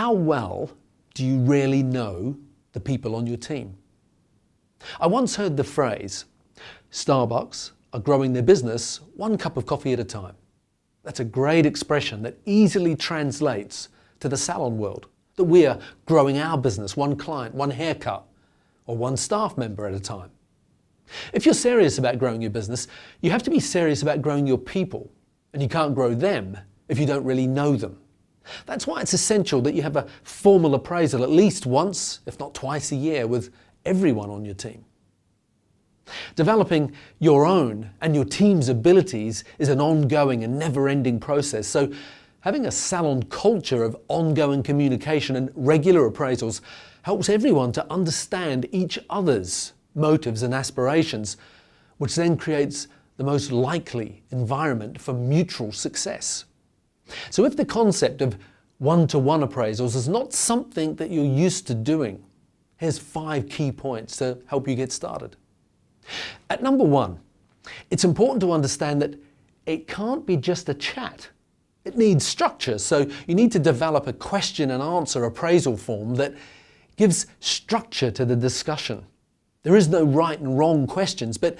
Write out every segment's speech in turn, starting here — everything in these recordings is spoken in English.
How well do you really know the people on your team? I once heard the phrase, Starbucks are growing their business one cup of coffee at a time. That's a great expression that easily translates to the salon world, that we are growing our business one client, one haircut, or one staff member at a time. If you're serious about growing your business, you have to be serious about growing your people, and you can't grow them if you don't really know them. That's why it's essential that you have a formal appraisal at least once, if not twice a year, with everyone on your team. Developing your own and your team's abilities is an ongoing and never-ending process, so having a salon culture of ongoing communication and regular appraisals helps everyone to understand each other's motives and aspirations, which then creates the most likely environment for mutual success. So if the concept of one-to-one appraisals is not something that you're used to doing, here's 5 key points to help you get started. At number 1, it's important to understand that it can't be just a chat. It needs structure, so you need to develop a question and answer appraisal form that gives structure to the discussion. There is no right and wrong questions, but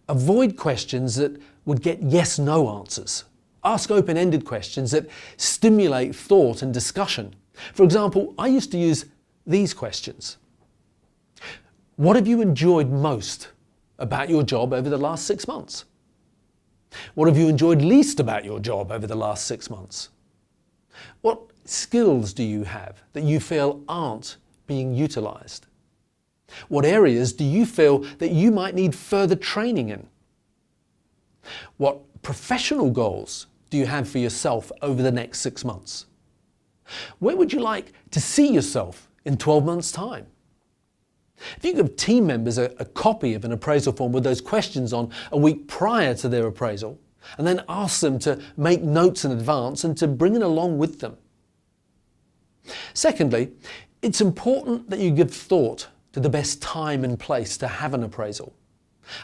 avoid questions that would get yes/no answers. Ask open-ended questions that stimulate thought and discussion. For example, I used to use these questions. What have you enjoyed most about your job over the last 6 months? What have you enjoyed least about your job over the last 6 months? What skills do you have that you feel aren't being utilised? What areas do you feel that you might need further training in? What professional goals do you have for yourself over the next 6 months? Where would you like to see yourself in 12 months' time? If you give team members a copy of an appraisal form with those questions on a week prior to their appraisal, and then ask them to make notes in advance and to bring it along with them. Secondly, it's important that you give thought to the best time and place to have an appraisal.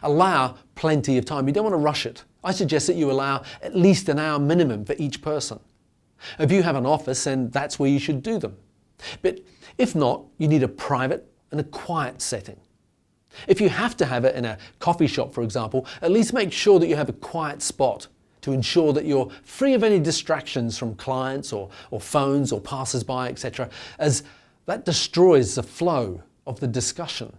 Allow plenty of time. You don't want to rush it. I suggest that you allow at least an hour minimum for each person. If you have an office, then that's where you should do them. But if not, you need a private and a quiet setting. If you have to have it in a coffee shop, for example, at least make sure that you have a quiet spot to ensure that you're free of any distractions from clients or phones or passers-by, etc., as that destroys the flow of the discussion.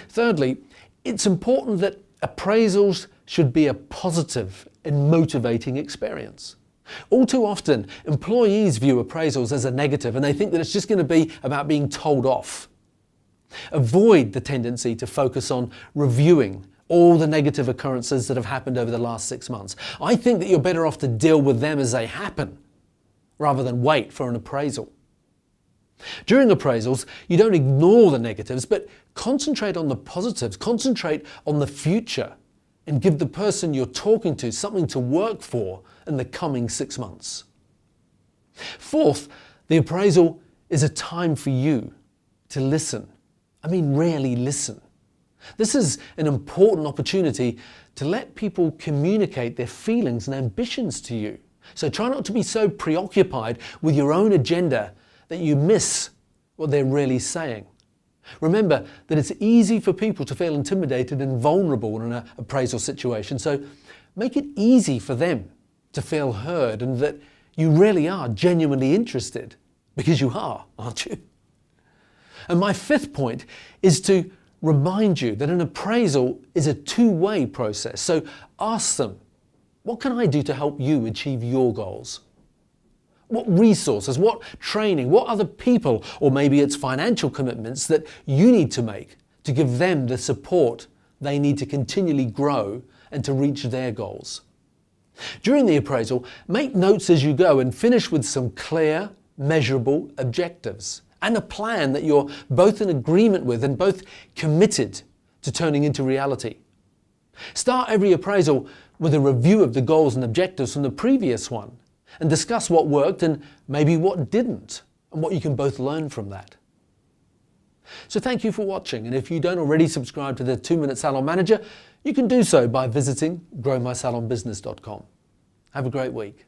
Thirdly, it's important that appraisals should be a positive and motivating experience. All too often, employees view appraisals as a negative and they think that it's just going to be about being told off. Avoid the tendency to focus on reviewing all the negative occurrences that have happened over the last 6 months. I think that you're better off to deal with them as they happen, rather than wait for an appraisal. During appraisals, you don't ignore the negatives, but concentrate on the positives, concentrate on the future, and give the person you're talking to something to work for in the coming 6 months. Fourth, the appraisal is a time for you to listen. I mean, really listen. This is an important opportunity to let people communicate their feelings and ambitions to you. So try not to be so preoccupied with your own agenda that you miss what they're really saying. Remember that it's easy for people to feel intimidated and vulnerable in an appraisal situation, so make it easy for them to feel heard and that you really are genuinely interested, because you are, aren't you? And my 5th point is to remind you that an appraisal is a two-way process, so ask them, what can I do to help you achieve your goals? What resources, what training, what other people, or maybe it's financial commitments that you need to make to give them the support they need to continually grow and to reach their goals. During the appraisal, make notes as you go and finish with some clear, measurable objectives and a plan that you're both in agreement with and both committed to turning into reality. Start every appraisal with a review of the goals and objectives from the previous one, and discuss what worked and maybe what didn't, and what you can both learn from that. So thank you for watching, and if you don't already subscribe to the 2-Minute Salon Manager, you can do so by visiting growmysalonbusiness.com. Have a great week.